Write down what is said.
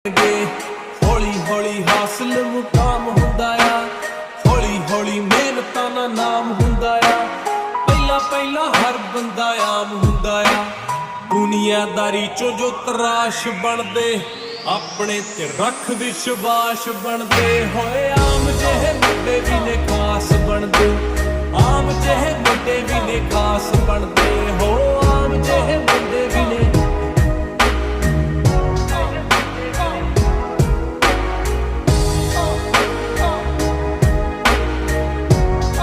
हौली हौली हासिल मुकाम हुंदा आ, हौली हौली मेहनतां दा नाम हुंदा आ। पहला पहला हर बंदा आम हुंदा आ, दुनियादारी चो जो तराश बनदे अपने ते रख विश्वास बनदे। होए आम जेहे मुंडे भी ने खास बनदे, आम जेहे मुंडे भी ने खास बनदे।